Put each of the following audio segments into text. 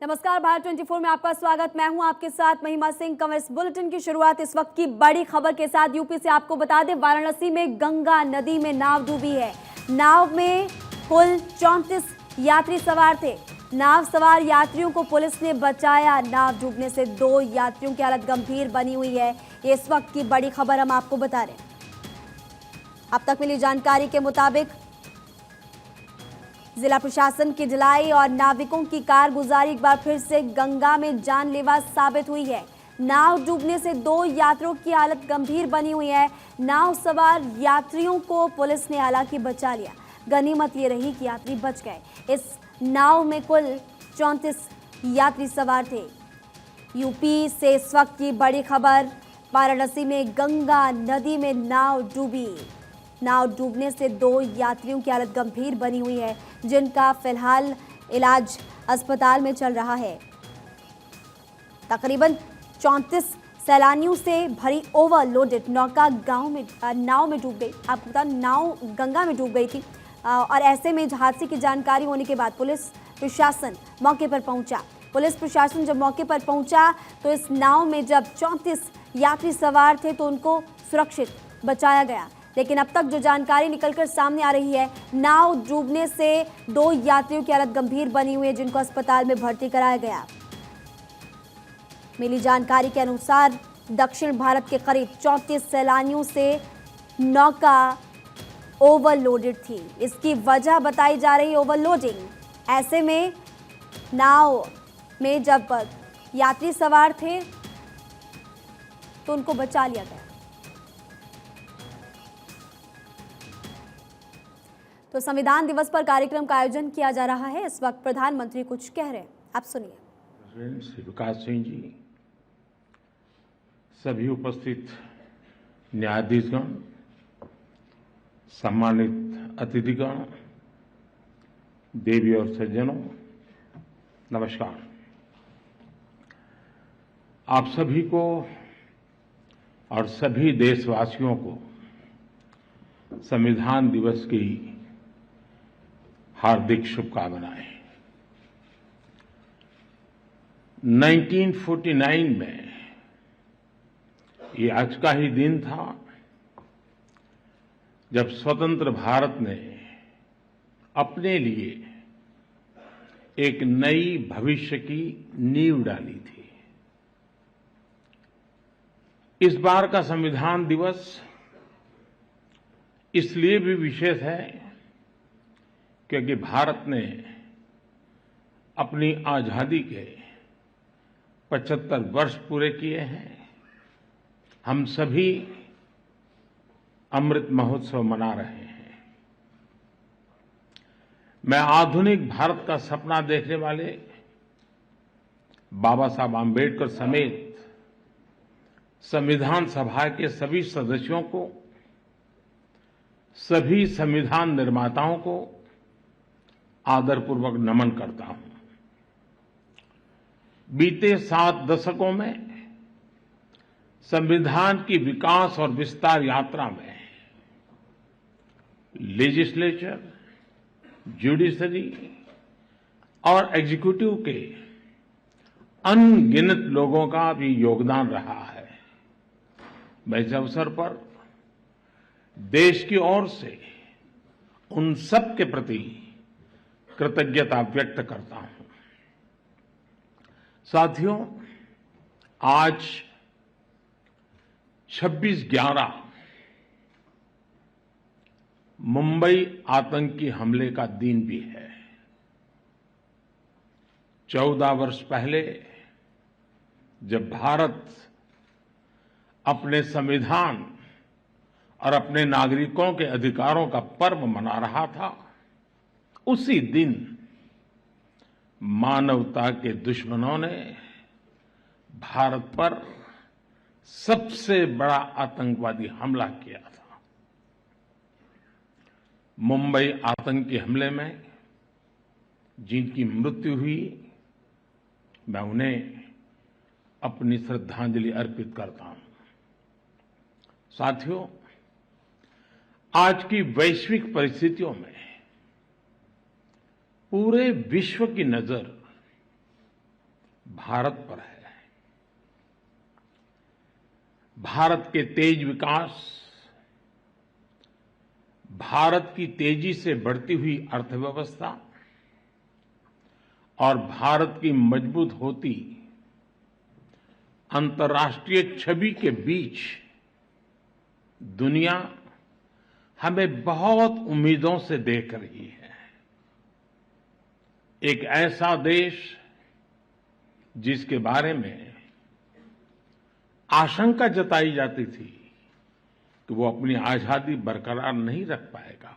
नमस्कार, भारत 24 में आपका स्वागत। मैं हूं आपके साथ महिमा सिंह। कमर इस बुलेटिन की शुरुआत इस वक्त की बड़ी खबर के साथ यूपी से आपको बता दें, वाराणसी में गंगा नदी में नाव डूबी है। नाव में कुल 34 यात्री सवार थे। नाव सवार यात्रियों को पुलिस ने बचाया। नाव डूबने से 2 यात्रियों की हालत गंभीर बनी हुई है। ये इस वक्त की बड़ी खबर हम आपको बता रहे हैं। अब तक मिली जानकारी के मुताबिक जिला प्रशासन की ढिलाई और नाविकों की कारगुजारी एक बार फिर से गंगा में जानलेवा साबित हुई है। नाव डूबने से 2 यात्रियों की हालत गंभीर बनी हुई है। नाव सवार यात्रियों को पुलिस ने हालांकि बचा लिया। गनीमत ये रही कि यात्री बच गए। इस नाव में कुल 34 यात्री सवार थे। यूपी से इस वक्त की बड़ी खबर, वाराणसी में गंगा नदी में नाव डूबी। नाव डूबने से 2 यात्रियों की हालत गंभीर बनी हुई है, जिनका फिलहाल इलाज अस्पताल में चल रहा है। तकरीबन 34 सैलानियों से भरी ओवरलोडेड नौका नाव में डूब गई। आपको बता, नाव गंगा में डूब गई थी और ऐसे में हादसे की जानकारी होने के बाद पुलिस प्रशासन मौके पर पहुंचा। पुलिस प्रशासन जब मौके पर पहुंचा तो इस नाव में जब 34 यात्री सवार थे तो उनको सुरक्षित बचाया गया। लेकिन अब तक जो जानकारी निकलकर सामने आ रही है, नाव डूबने से 2 यात्रियों की हालत गंभीर बनी हुई है, जिनको अस्पताल में भर्ती कराया गया। मिली जानकारी के अनुसार दक्षिण भारत के करीब 34 सैलानियों से नौका ओवरलोडेड थी। इसकी वजह बताई जा रही ओवरलोडिंग। ऐसे में नाव में जब यात्री सवार थे तो उनको बचा लिया गया। तो संविधान दिवस पर कार्यक्रम का आयोजन किया जा रहा है। इस वक्त प्रधानमंत्री कुछ कह रहे हैं, आप सुनिए। श्री विकास सिंह जी, सभी उपस्थित न्यायाधीशगण, सम्मानित अतिथिगण, देवी और सज्जनों, नमस्कार। आप सभी को और सभी देशवासियों को संविधान दिवस की हार्दिक शुभकामनाएं। 1949 में ये आज का ही दिन था जब स्वतंत्र भारत ने अपने लिए एक नई भविष्य की नींव डाली थी। इस बार का संविधान दिवस इसलिए भी विशेष है क्योंकि भारत ने अपनी आजादी के 75 वर्ष पूरे किए हैं। हम सभी अमृत महोत्सव मना रहे हैं। मैं आधुनिक भारत का सपना देखने वाले बाबा साहब आम्बेडकर समेत संविधान सभा के सभी सदस्यों को, सभी संविधान निर्माताओं को आदरपूर्वक नमन करता हूं। बीते 7 दशकों में संविधान की विकास और विस्तार यात्रा में लेजिस्लेचर, जुडिशरी और एग्जीक्यूटिव के अनगिनत लोगों का भी योगदान रहा है। मैं इस अवसर पर देश की ओर से उन सब के प्रति कृतज्ञता व्यक्त करता हूं। साथियों, आज 26/11 मुंबई आतंकी हमले का दिन भी है। 14 वर्ष पहले जब भारत अपने संविधान और अपने नागरिकों के अधिकारों का पर्व मना रहा था, उसी दिन मानवता के दुश्मनों ने भारत पर सबसे बड़ा आतंकवादी हमला किया था। मुंबई आतंकी हमले में जिनकी मृत्यु हुई, मैं उन्हें अपनी श्रद्धांजलि अर्पित करता हूं। साथियों, आज की वैश्विक परिस्थितियों में पूरे विश्व की नजर भारत पर है। भारत के तेज विकास, भारत की तेजी से बढ़ती हुई अर्थव्यवस्था और भारत की मजबूत होती अंतर्राष्ट्रीय छवि के बीच दुनिया हमें बहुत उम्मीदों से देख रही है। एक ऐसा देश जिसके बारे में आशंका जताई जाती थी कि वो अपनी आजादी बरकरार नहीं रख पाएगा,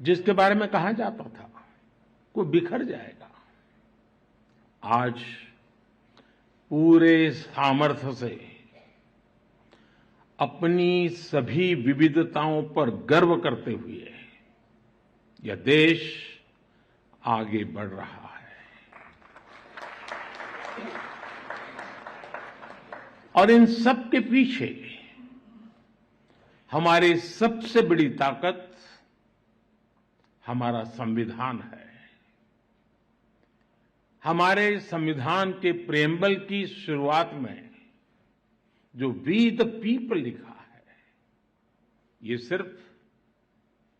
जिसके बारे में कहा जाता था वो बिखर जाएगा, आज पूरे सामर्थ्य से अपनी सभी विविधताओं पर गर्व करते हुए यह देश आगे बढ़ रहा है। और इन सब के पीछे हमारी सबसे बड़ी ताकत हमारा संविधान है। हमारे संविधान के प्रेम्बल की शुरुआत में जो वी द पीपल लिखा है, ये सिर्फ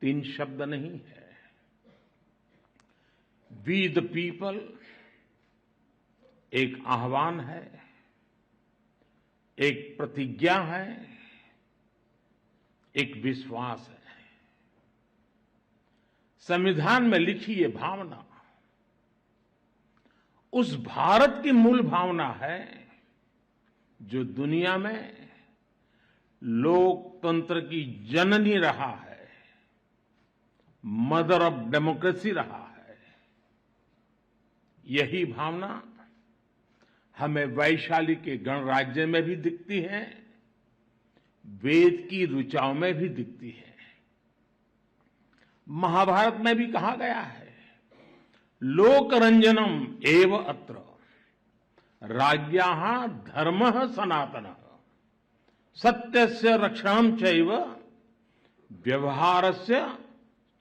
3 शब्द नहीं है। वी द पीपल एक आह्वान है, एक प्रतिज्ञा है, एक विश्वास है। संविधान में लिखी ये भावना उस भारत की मूल भावना है जो दुनिया में लोकतंत्र की जननी रहा है, मदर ऑफ डेमोक्रेसी रहा है। यही भावना हमें वैशाली के गणराज्य में भी दिखती है, वेद की ऋचाओं में भी दिखती है। महाभारत में भी कहा गया है, लोकरंजनम एव अत्र राज्ञाः धर्मः सनातनः सत्यस्य रक्षणं चैव व्यवहारस्य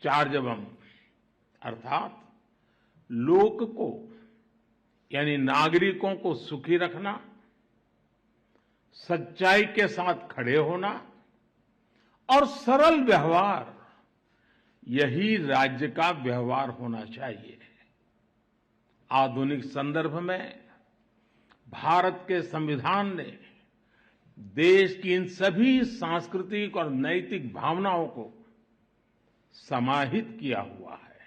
चार्जवम्। अर्थात लोक को यानी नागरिकों को सुखी रखना, सच्चाई के साथ खड़े होना और सरल व्यवहार, यही राज्य का व्यवहार होना चाहिए। आधुनिक संदर्भ में भारत के संविधान ने देश की इन सभी सांस्कृतिक और नैतिक भावनाओं को समाहित किया हुआ है।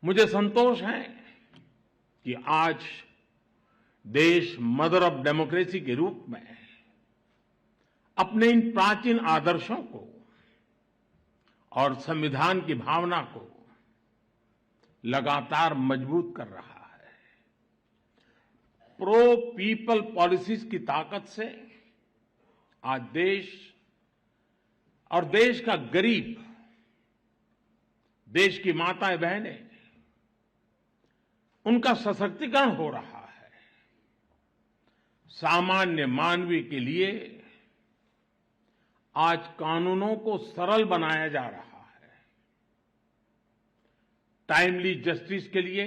मुझे संतोष है कि आज देश मदर ऑफ डेमोक्रेसी के रूप में अपने इन प्राचीन आदर्शों को और संविधान की भावना को लगातार मजबूत कर रहा है। प्रो पीपल पॉलिसीज की ताकत से आज देश और देश का गरीब, देश की माताएं बहनें, उनका सशक्तिकरण हो रहा है। सामान्य मानवीय के लिए आज कानूनों को सरल बनाया जा रहा है। टाइमली जस्टिस के लिए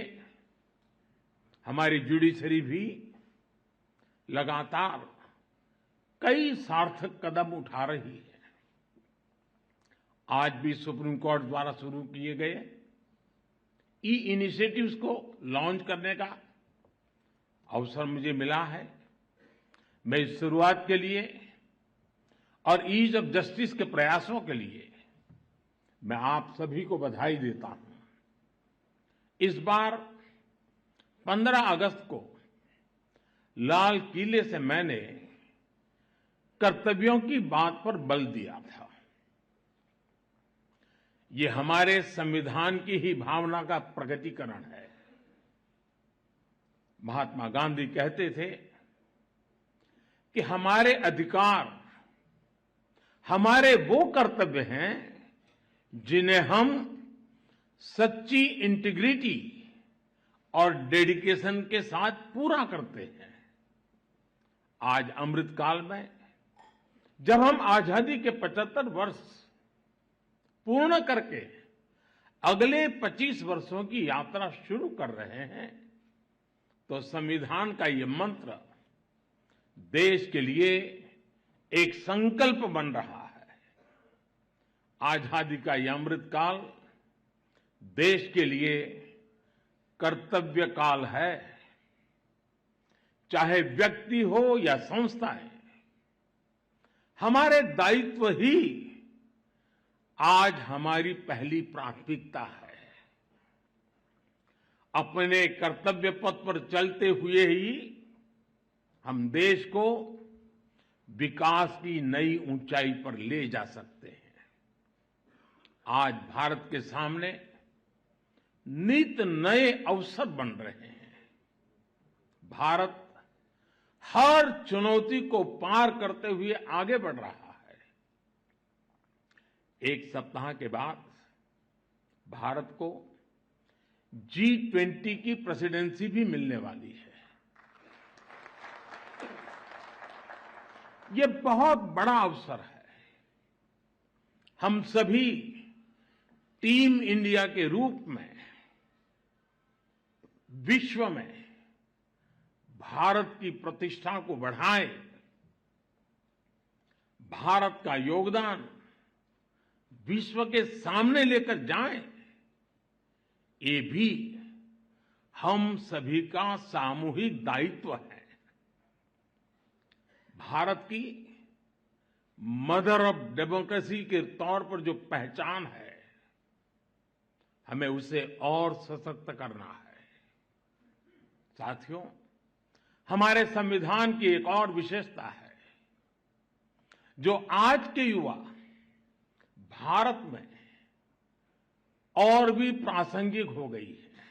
हमारी जुडिशरी भी लगातार कई सार्थक कदम उठा रही है। आज भी सुप्रीम कोर्ट द्वारा शुरू किए गए ई इनिशिएटिव्स को लॉन्च करने का अवसर मुझे मिला है। मैं इस शुरुआत के लिए और ईज ऑफ जस्टिस के प्रयासों के लिए मैं आप सभी को बधाई देता हूं। इस बार 15 अगस्त को लाल किले से मैंने कर्तव्यों की बात पर बल दिया था। ये हमारे संविधान की ही भावना का प्रकटीकरण है। महात्मा गांधी कहते थे कि हमारे अधिकार हमारे वो कर्तव्य हैं जिन्हें हम सच्ची इंटीग्रिटी और डेडिकेशन के साथ पूरा करते हैं। आज अमृतकाल में जब हम आजादी के 75 वर्ष पूर्ण करके अगले 25 वर्षों की यात्रा शुरू कर रहे हैं, तो संविधान का ये मंत्र देश के लिए एक संकल्प बन रहा है। आजादी का यह अमृत काल देश के लिए कर्तव्य काल है। चाहे व्यक्ति हो या संस्थाएं, हमारे दायित्व ही आज हमारी पहली प्राथमिकता है। अपने कर्तव्य पथ पर चलते हुए ही हम देश को विकास की नई ऊंचाई पर ले जा सकते हैं। आज भारत के सामने नित नए अवसर बन रहे हैं। भारत हर चुनौती को पार करते हुए आगे बढ़ रहा है। एक सप्ताह के बाद भारत को G20 की प्रेसिडेंसी भी मिलने वाली है। ये बहुत बड़ा अवसर है। हम सभी टीम इंडिया के रूप में विश्व में भारत की प्रतिष्ठा को बढ़ाएं, भारत का योगदान विश्व के सामने लेकर जाएं, ये भी हम सभी का सामूहिक दायित्व है। भारत की मदर ऑफ डेमोक्रेसी के तौर पर जो पहचान है, हमें उसे और सशक्त करना है। साथियों, हमारे संविधान की एक और विशेषता है जो आज के युवा भारत में और भी प्रासंगिक हो गई है।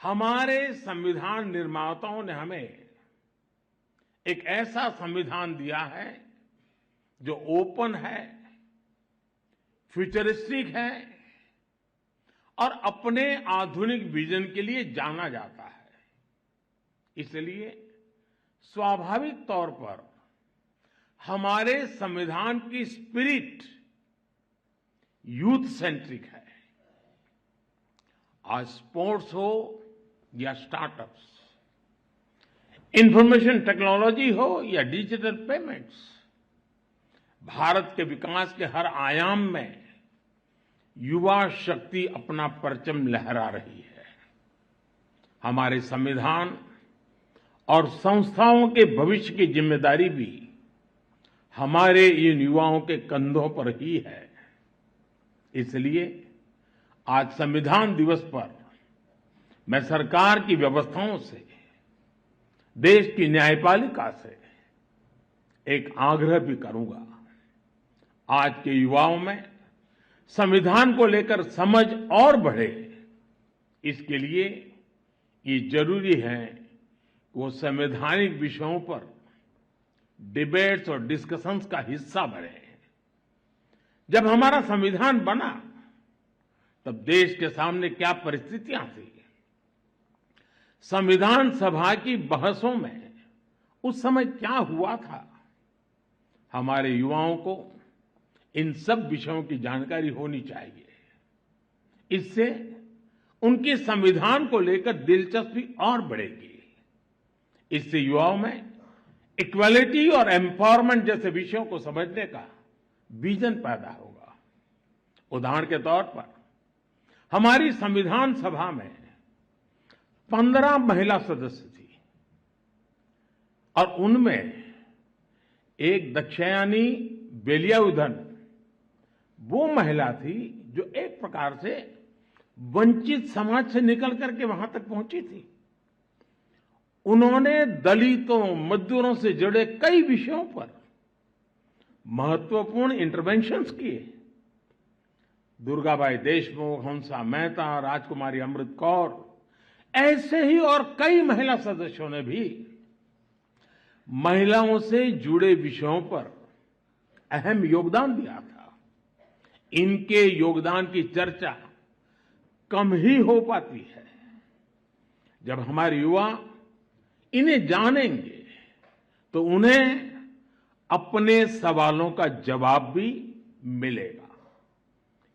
हमारे संविधान निर्माताओं ने हमें एक ऐसा संविधान दिया है जो ओपन है, फ्यूचरिस्टिक है और अपने आधुनिक विजन के लिए जाना जाता है। इसलिए स्वाभाविक तौर पर हमारे संविधान की स्पिरिट यूथ सेंट्रिक है। आज स्पोर्ट्स हो या स्टार्टअप्स, इंफॉर्मेशन टेक्नोलॉजी हो या डिजिटल पेमेंट्स, भारत के विकास के हर आयाम में युवा शक्ति अपना परचम लहरा रही है। हमारे संविधान और संस्थाओं के भविष्य की जिम्मेदारी भी हमारे इन युवाओं के कंधों पर ही है। इसलिए आज संविधान दिवस पर मैं सरकार की व्यवस्थाओं से, देश की न्यायपालिका से एक आग्रह भी करूंगा। आज के युवाओं में संविधान को लेकर समझ और बढ़े, इसके लिए ये जरूरी है कि वो संवैधानिक विषयों पर डिबेट्स और डिस्कशंस का हिस्सा बने। जब हमारा संविधान बना तब देश के सामने क्या परिस्थितियां थी, संविधान सभा की बहसों में उस समय क्या हुआ था, हमारे युवाओं को इन सब विषयों की जानकारी होनी चाहिए। इससे उनके संविधान को लेकर दिलचस्पी और बढ़ेगी। इससे युवाओं में इक्वालिटी और एम्पावरमेंट जैसे विषयों को समझने का विजन पैदा होगा। उदाहरण के तौर पर हमारी संविधान सभा में 15 महिला सदस्य थी और उनमें एक दक्षयानी बेलियाउधन वो महिला थी जो एक प्रकार से वंचित समाज से निकल करके वहां तक पहुंची थी। उन्होंने दलितों, मजदूरों से जुड़े कई विषयों पर महत्वपूर्ण इंटरवेंशंस किए। दुर्गाबाई देशमुख, हंसा मेहता, राजकुमारी अमृत कौर, ऐसे ही और कई महिला सदस्यों ने भी महिलाओं से जुड़े विषयों पर अहम योगदान दिया था। इनके योगदान की चर्चा कम ही हो पाती है। जब हमारे युवा इन्हें जानेंगे तो उन्हें अपने सवालों का जवाब भी मिलेगा।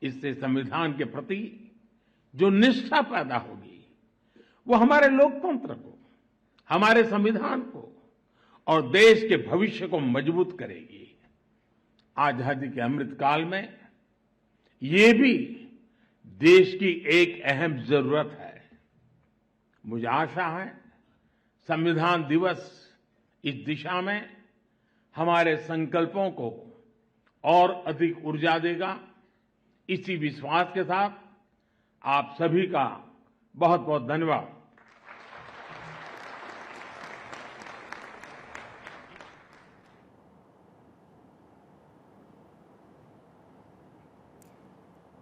इससे संविधान के प्रति जो निष्ठा पैदा होगी वो हमारे लोकतंत्र को, हमारे संविधान को और देश के भविष्य को मजबूत करेगी। आजादी के अमृत काल में ये भी देश की एक अहम जरूरत है। मुझे आशा है संविधान दिवस इस दिशा में हमारे संकल्पों को और अधिक ऊर्जा देगा। इसी विश्वास के साथ आप सभी का बहुत बहुत धन्यवाद।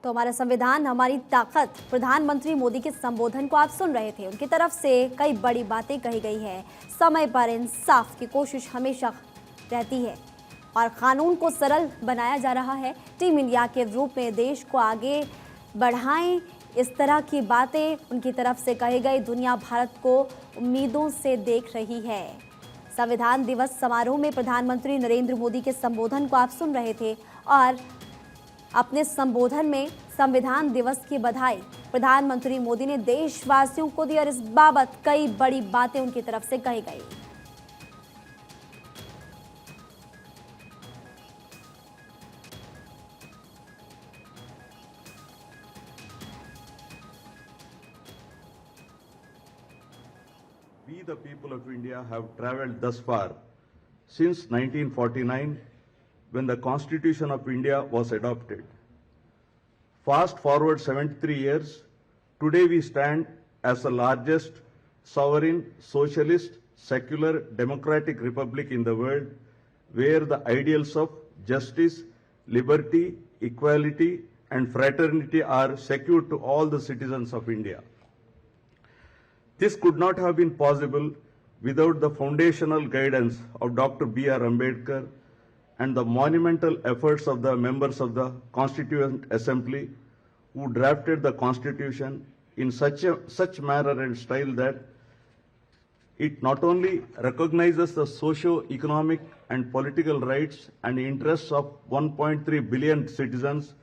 तो हमारा संविधान हमारी ताकत, प्रधानमंत्री मोदी के संबोधन को आप सुन रहे थे। उनकी तरफ से कई बड़ी बातें कही गई है। समय पर इंसाफ की कोशिश हमेशा रहती है और कानून को सरल बनाया जा रहा है। टीम इंडिया के रूप में देश को आगे बढ़ाएं, इस तरह की बातें उनकी तरफ से कही गई। दुनिया भारत को उम्मीदों से देख रही है। संविधान दिवस समारोह में प्रधानमंत्री नरेंद्र मोदी के संबोधन को आप सुन रहे थे और अपने संबोधन में संविधान दिवस की बधाई प्रधानमंत्री मोदी ने देशवासियों को दी और इस बाबत कई बड़ी बातें उनकी तरफ से कही गई। We, the people of India, have travelled thus far since 1949, when the Constitution of India was adopted. Fast forward 73 years, today we stand as the largest sovereign, socialist, secular, democratic republic in the world, where the ideals of justice, liberty, equality, and fraternity are secured to all the citizens of India. This could not have been possible without the foundational guidance of Dr. B.R. Ambedkar and the monumental efforts of the members of the Constituent Assembly who drafted the Constitution in such manner and style that it not only recognizes the socio-economic and political rights and interests of 1.3 billion citizens,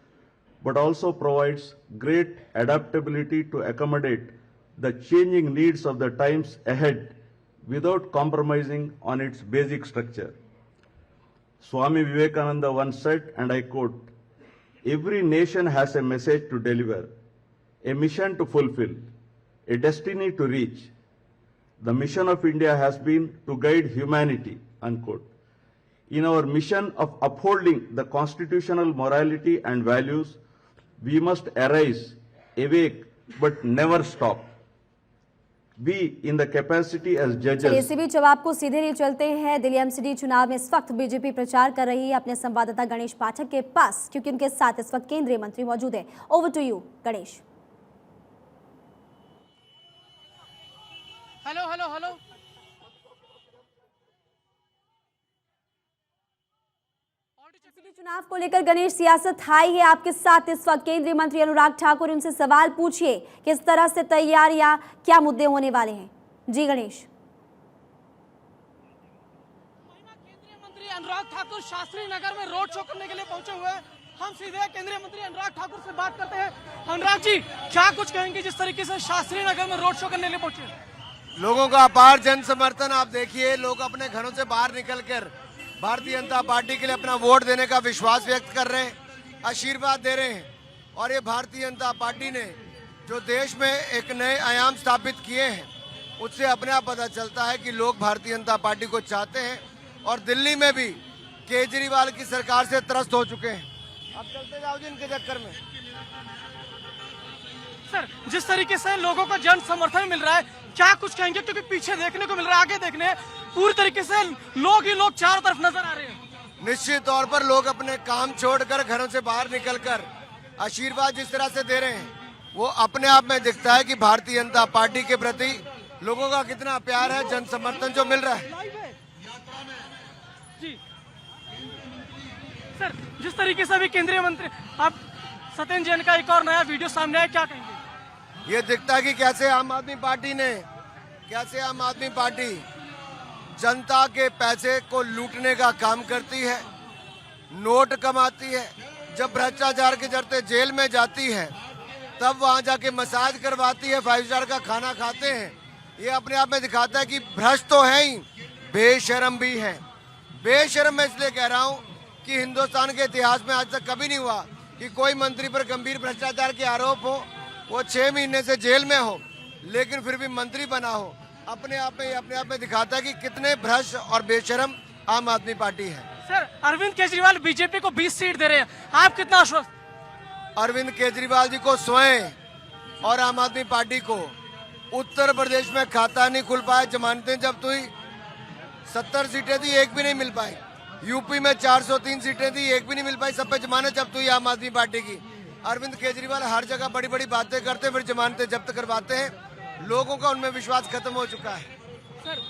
but also provides great adaptability to accommodate the changing needs of the times ahead without compromising on its basic structure. Swami Vivekananda once said, and I quote, "Every nation has a message to deliver, a mission to fulfill, a destiny to reach. The mission of India has been to guide humanity," unquote. In our mission of upholding the constitutional morality and values, we must arise, awake, but never stop. We, in the capacity as judges. इसी बीच जब आपको सीधे लिए चलते हैं Delhi MCD चुनाव में इस वक्त बीजेपी प्रचार कर रही है अपने संवाददाता गणेश पाठक के पास, क्योंकि उनके साथ इस वक्त केंद्रीय मंत्री मौजूद है। Over to you Ganesh. Hello hello hello चुनाव को लेकर गणेश सियासत हाई है। आपके साथ इस वक्त केंद्रीय मंत्री अनुराग ठाकुर, उनसे सवाल पूछिए किस तरह से तैयारियां, क्या मुद्दे होने वाले हैं। जी गणेश। केंद्रीय मंत्री अनुराग ठाकुर शास्त्री नगर में रोड शो करने के लिए पहुंचे हुए हैं। हम सीधे केंद्रीय मंत्री अनुराग ठाकुर से बात करते हैं। अनुराग जी, क्या कुछ कहेंगे जिस तरीके से शास्त्री नगर में रोड शो करने के लिए पहुंचे? लोगों का अपार जन समर्थन आप देखिए। लोग अपने घरों से बाहर निकलकर भारतीय जनता पार्टी के लिए अपना वोट देने का विश्वास व्यक्त कर रहे हैं, आशीर्वाद दे रहे हैं। और ये भारतीय जनता पार्टी ने जो देश में एक नए आयाम स्थापित किए हैं, उससे अपने आप पता चलता है कि लोग भारतीय जनता पार्टी को चाहते हैं और दिल्ली में भी केजरीवाल की सरकार से त्रस्त हो चुके हैं। अब चलते जाओ जी इनके चक्कर में। सर, जिस तरीके से लोगों को जन समर्थन मिल रहा है, क्या कुछ कहेंगे? क्योंकि पीछे देखने को मिल रहा है, आगे देखने पूरी तरीके से लोग ही लोग चारों तरफ नजर आ रहे हैं। निश्चित तौर पर लोग अपने काम छोड़कर घरों से बाहर निकलकर आशीर्वाद जिस तरह से दे रहे हैं, वो अपने आप में दिखता है कि भारतीय जनता पार्टी के प्रति लोगों का कितना प्यार है, जन समर्थन जो मिल रहा है। जी सर, जिस तरीके से अभी केंद्रीय मंत्री आप सत्येंद्र जैन का एक और नया वीडियो सामने आया, क्या कहेंगे? ये दिखता है कि कैसे आम आदमी पार्टी जनता के पैसे को लूटने का काम करती है, नोट कमाती है, जब भ्रष्टाचार के चलते जेल में जाती है तब वहां जाके मसाज करवाती है, 5 स्टार का खाना खाते हैं। ये अपने आप में दिखाता है कि भ्रष्ट तो है ही, बेशर्म भी है। बेशर्म मैं इसलिए कह रहा हूँ कि हिंदुस्तान के इतिहास में आज तक कभी नहीं हुआ कि कोई मंत्री पर गंभीर भ्रष्टाचार के आरोप हो, वो 6 महीने से जेल में हो, लेकिन फिर भी मंत्री बना हो। अपने आप में दिखाता है कि कितने भ्रष्ट और बेशर्म आम आदमी पार्टी है। सर, अरविंद केजरीवाल बीजेपी को 20 सीट दे रहे हैं, आप कितना आश्वस्त? अरविंद केजरीवाल जी को स्वयं और आम आदमी पार्टी को उत्तर प्रदेश में खाता नहीं खुल पाया, जमानतें जब्त हुई। 70 सीटें थी, एक भी नहीं मिल पाई। यूपी में 403 सीटें थी, एक भी नहीं मिल पाई, सब पे जमानत जब्त हुई आम आदमी पार्टी की। अरविंद केजरीवाल हर जगह बड़ी बड़ी बातें करते हैं, फिर जमानतें जब्त करवाते हैं। लोगों का उनमें विश्वास खत्म हो चुका है। सर,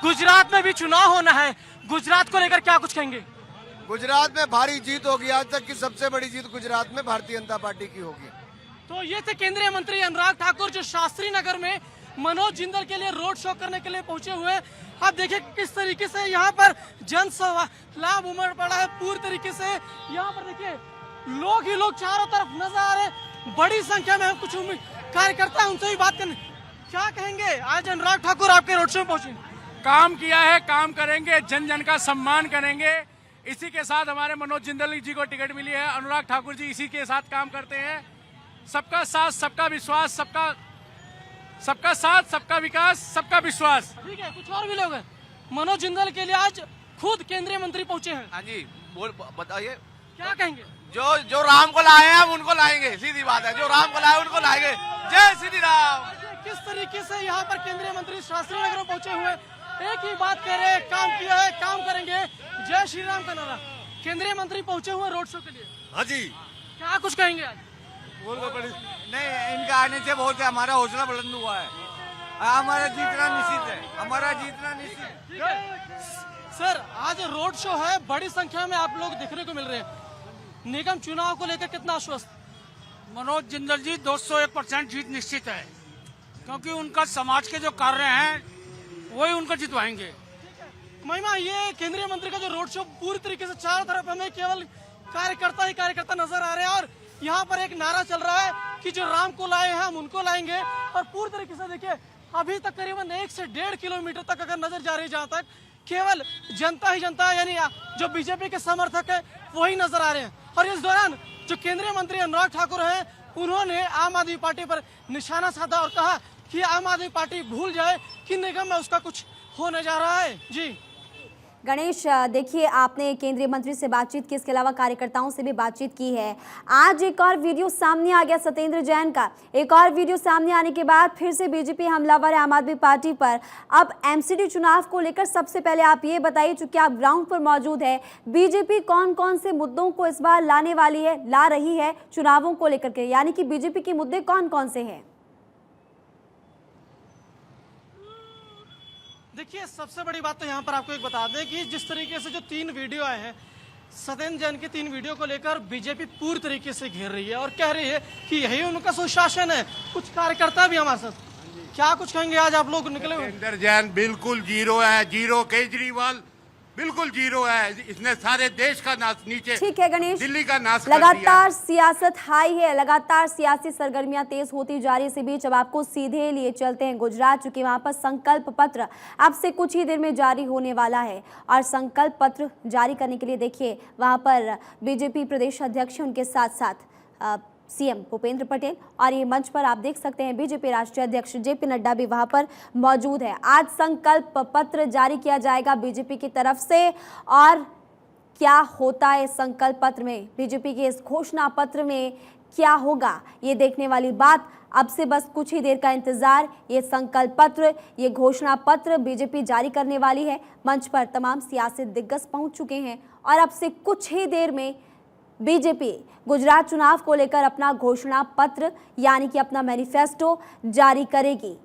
गुजरात में भी चुनाव होना है, गुजरात को लेकर क्या कुछ कहेंगे? गुजरात में भारी जीत होगी, आज तक की सबसे बड़ी जीत गुजरात में भारतीय जनता पार्टी की होगी। तो ये थे केंद्रीय मंत्री अनुराग ठाकुर, जो शास्त्री नगर में मनोज जिंदल के लिए रोड शो करने के लिए पहुंचे हुए। आप देखिए किस तरीके से यहाँ पर जनसभा लाभ उमड़ पड़ा है पूरी तरीके से। यहाँ पर देखिए लोग ही लोग चारों तरफ नजर आ रहे हैं, बड़ी संख्या में हम कुछ कार्यकर्ता हैं, उनसे भी बात करने। क्या कहेंगे, आज अनुराग ठाकुर आपके रोड शो में पहुंचे? काम किया है, काम करेंगे, जन जन का सम्मान करेंगे। इसी के साथ हमारे मनोज जिंदल जी को टिकट मिली है, अनुराग ठाकुर जी इसी के साथ काम करते हैं। सबका साथ, सबका विश्वास, सबका साथ, सबका विकास, सबका विश्वास। ठीक है, कुछ और भी लोग हैं। मनोज जिंदल के लिए आज खुद केंद्रीय मंत्री पहुंचे हैं। हाँ जी, बताइए। क्या कहेंगे? जो राम को लाए हैं हम उनको लाएंगे, सीधी बात है। जो राम को लाए उनको लाएंगे। जय श्री राम। किस तरीके से यहाँ पर केंद्रीय मंत्री शास्त्री नगर में पहुंचे हुए, एक ही बात कह रहे हैं, काम किया है, काम करेंगे, जय श्री राम का नारा। केंद्रीय मंत्री पहुंचे हुए रोड शो के लिए। हाँ जी, क्या कुछ कहेंगे आज? नहीं, इनका आने से बहुत हमारा हौसला बुलंद हुआ है। हमारा जीतना निश्चित है, हमारा जीतना निश्चित। सर, आज रोड शो है, बड़ी संख्या में आप लोग देखने को मिल रहे हैं। निगम चुनाव को लेकर कितना आश्वस्त? मनोज जिंदल जी 201% जीत निश्चित है, क्योंकि उनका समाज के जो कार्य हैं वही उनको जितवाएंगे। महिमा, ये केंद्रीय मंत्री का जो रोड शो पूरी तरीके से चारों तरफ हमें केवल कार्यकर्ता ही कार्यकर्ता नजर आ रहे हैं, और यहाँ पर एक नारा चल रहा है कि जो राम को लाए हैं हम उनको लाएंगे। और पूरी तरीके से देखिए अभी तक करीबन 1 से 1.5 किलोमीटर तक अगर नजर जा रही है, जहाँ तक केवल जनता ही जनता, यानी जो बीजेपी के समर्थक है वही नजर आ रहे हैं। और इस दौरान जो केंद्रीय मंत्री अनुराग ठाकुर हैं, उन्होंने आम आदमी पार्टी पर निशाना साधा और कहा कि आम आदमी पार्टी भूल जाए कि निगम में उसका कुछ होने जा रहा है। जी गणेश, देखिए आपने केंद्रीय मंत्री से बातचीत की, इसके अलावा कार्यकर्ताओं से भी बातचीत की है। आज एक और वीडियो सामने आ गया सत्येंद्र जैन का। एक और वीडियो सामने आने के बाद फिर से बीजेपी हमलावर है आम आदमी पार्टी पर। अब एमसीडी चुनाव को लेकर सबसे पहले आप ये बताइए, चूंकि आप ग्राउंड पर मौजूद है, बीजेपी कौन कौन से मुद्दों को इस बार लाने वाली है, ला रही है चुनावों को लेकर के, यानी कि बीजेपी के मुद्दे कौन कौन से हैं? देखिए, सबसे बड़ी बात तो यहाँ पर आपको एक बता दें कि जिस तरीके से जो 3 वीडियो आए हैं, सत्येंद्र जैन की 3 वीडियो को लेकर बीजेपी पूरी तरीके से घेर रही है और कह रही है कि यही उनका सुशासन है। कुछ कार्यकर्ता भी हमारे साथ, क्या कुछ कहेंगे? आज आप लोग निकले हुए। सत्येंद्र जैन बिल्कुल जीरो है, जीरो। केजरीवाल बिल्कुल जीरो है, इसने सारे देश का नाश नीचे, ठीक है गणेश, दिल्ली का नाश कर दिया। लगातार सियासत हाई है, लगातार सियासी सरगर्मियां तेज होती जा रही है। इसी बीच अब आपको सीधे लिए चलते हैं गुजरात, चूंकि वहां पर संकल्प पत्र अब से कुछ ही देर में जारी होने वाला है। और संकल्प पत्र जारी करने के लिए देखिए वहां पर बीजेपी प्रदेश अध्यक्ष, उनके साथ साथ सीएम भूपेंद्र पटेल, और ये मंच पर आप देख सकते हैं बीजेपी राष्ट्रीय अध्यक्ष जेपी नड्डा भी वहां पर मौजूद है। आज संकल्प पत्र जारी किया जाएगा बीजेपी की तरफ से, और क्या होता है संकल्प पत्र में, बीजेपी के इस घोषणा पत्र में क्या होगा, ये देखने वाली बात। अब से बस कुछ ही देर का इंतजार। ये संकल्प पत्र, ये घोषणा पत्र बीजेपी जारी करने वाली है। मंच पर तमाम सियासी दिग्गज पहुंच चुके हैं और अब से कुछ ही देर में बीजेपी गुजरात चुनाव को लेकर अपना घोषणा पत्र यानी कि अपना मैनिफेस्टो जारी करेगी।